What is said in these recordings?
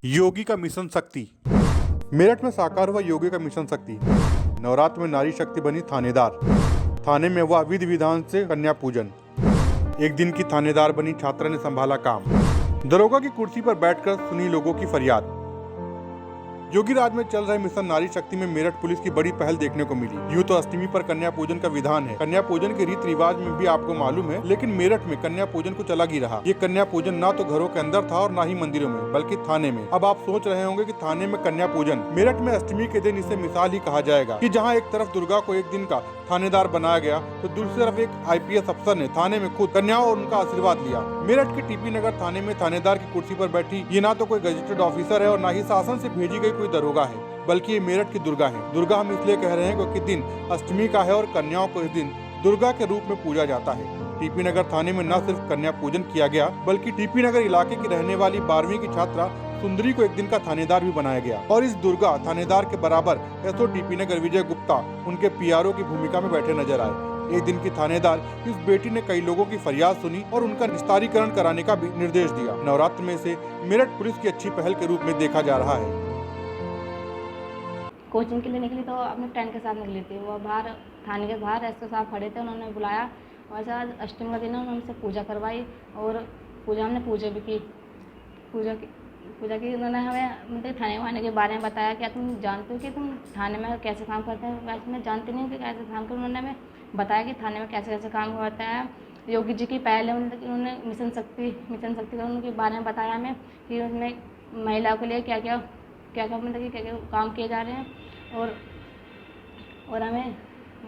योगी का मिशन शक्ति। मेरठ में साकार हुआ योगी का मिशन शक्ति। नवरात्र में नारी शक्ति बनी थानेदार। थाने में हुआ विधि विधान से कन्या पूजन। एक दिन की थानेदार बनी छात्रा ने संभाला काम। दरोगा की कुर्सी पर बैठकर सुनी लोगों की फरियाद। योगी राज में चल रहे मिशन नारी शक्ति में मेरठ पुलिस की बड़ी पहल देखने को मिली। यूं तो अष्टमी पर कन्या पूजन का विधान है। कन्या पूजन के रीति रिवाज में भी आपको मालूम है, लेकिन मेरठ में कन्या पूजन कुछ अलग ही रहा। ये कन्या पूजन ना तो घरों के अंदर था और ना ही मंदिरों में, बल्कि थाने में। अब आप सोच रहे होंगे कि थाने में कन्या पूजन। मेरठ में अष्टमी के दिन इसे मिसाल ही कहा जाएगा कि जहाँ एक तरफ दुर्गा को एक दिन का थानेदार बनाया गया, तो दूसरी तरफ एक IPS अफसर ने थाने में खुद कन्याओं और उनका आशीर्वाद लिया। मेरठ के TP नगर थाने में थानेदार की कुर्सी पर बैठी ये ना तो कोई गजेटेड ऑफिसर है और ना ही शासन से भेजी गई कोई दरोगा है, बल्कि ये मेरठ की दुर्गा है। दुर्गा हम इसलिए कह रहे हैं क्योंकि दिन अष्टमी का है और कन्याओं को इस दिन दुर्गा के रूप में पूजा जाता है। TP नगर थाने में न सिर्फ कन्या पूजन किया गया, बल्कि TP नगर इलाके की रहने वाली 12वीं की छात्रा सुंदरी को एक दिन का थानेदार भी बनाया गया। और इस दुर्गा थानेदार के बराबर SO TP नगर विजय गुप्ता उनके PRO की भूमिका में बैठे नजर आए। एक दिन की थानेदार इस बेटी ने कई लोगों की फरियाद सुनी और उनका निस्तारीकरण कराने का भी निर्देश दिया। नवरात्र में इसे मेरठ पुलिस की अच्छी पहल के रूप में देखा जा रहा है। कोचिंग के लिए निकली तो अपने फ्रेंड के साथ निकली थी। वो बाहर थाने के बाहर SO साहब खड़े थे, उन्होंने बुलाया। वैसे आज अष्टमी का दिन है, उन्होंने उनसे पूजा करवाई और हमने पूजा भी की। पूजा की उन्होंने हमें मतलब थाने में आने के बारे में बताया। क्या तुम जानते हो कि तुम थाने में कैसे काम करते हैं? वैसे मैं जानती नहीं कि कैसे काम करते। उन्होंने हमें बताया कि थाने में कैसे कैसे काम होता है। योगी जी की पहल है, उन्होंने मिशन शक्ति का उनके बारे में बताया हमें कि उन्होंने महिलाओं के लिए क्या क्या मतलब कि क्या क्या काम किए जा रहे हैं। और हमें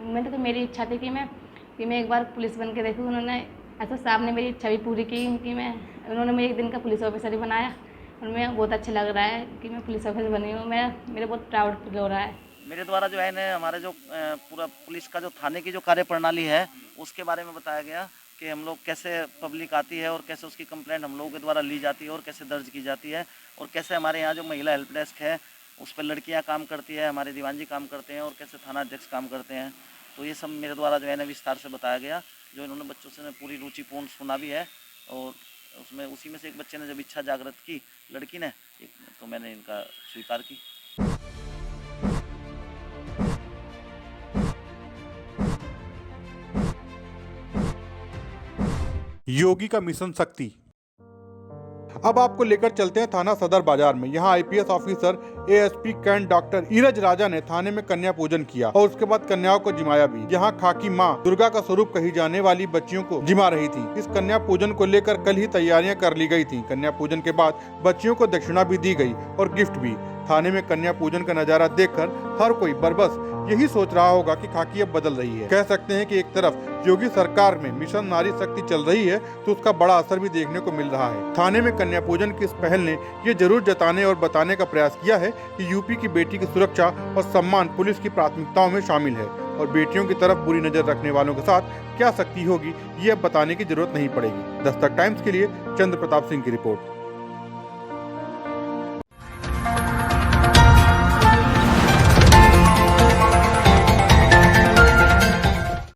मतलब कि मेरी इच्छा थी कि मैं एक बार पुलिस बन के देखूँ। उन्होंने ऐसा साहब ने मेरी इच्छा भी पूरी की कि उन्होंने मुझे एक दिन का पुलिस ऑफिसर ही बनाया और मैं बहुत अच्छा लग रहा है कि मैं पुलिस ऑफिसर बनी हूँ। मेरे बहुत प्राउड फील हो रहा है। मेरे द्वारा जो है ना हमारे जो पूरा पुलिस का जो थाने की जो कार्यप्रणाली है उसके बारे में बताया गया कि हम लोग कैसे पब्लिक आती है और कैसे उसकी कंप्लेंट हम लोगों के द्वारा ली जाती है और कैसे दर्ज की जाती है, और कैसे हमारे यहाँ जो महिला हेल्प डेस्क है उस पर लड़कियाँ काम करती है, हमारे दीवान जी काम करते हैं और कैसे थाना अध्यक्ष काम करते हैं। तो ये सब मेरे द्वारा जो है ना विस्तार से बताया गया, जो इन्होंने बच्चों से पूरी रुचिपूर्ण सुना भी है। और उसमें उसी में से एक बच्चे ने जब इच्छा जागृत की लड़की ने, तो मैंने इनका स्वीकार की। योगी का मिशन शक्ति। अब आपको लेकर चलते हैं थाना सदर बाजार में। यहाँ IPS officer ASP cantt doctor Iraj Raja ने थाने में कन्या पूजन किया और उसके बाद कन्याओं को जिमाया भी। यहाँ खाकी माँ दुर्गा का स्वरूप कही जाने वाली बच्चियों को जिमा रही थी। इस कन्या पूजन को लेकर कल ही तैयारियां कर ली गई थी। कन्या पूजन के बाद बच्चियों को दक्षिणा भी दी गई और गिफ्ट भी। थाने में कन्या पूजन का नजारा देखकर हर कोई बरबस यही सोच रहा होगा कि खाकी अब बदल रही है। कह सकते हैं कि एक तरफ योगी सरकार में मिशन नारी शक्ति चल रही है, तो उसका बड़ा असर भी देखने को मिल रहा है। थाने में कन्या पूजन की इस पहल ने ये जरूर जताने और बताने का प्रयास किया है कि यूपी की बेटी की सुरक्षा और सम्मान पुलिस की प्राथमिकताओं में शामिल है और बेटियों की तरफ बुरी नजर रखने वालों के साथ क्या सख्ती होगी ये अब बताने की जरूरत नहीं पड़ेगी। दस्तक टाइम्स के लिए चंद्र प्रताप सिंह की रिपोर्ट।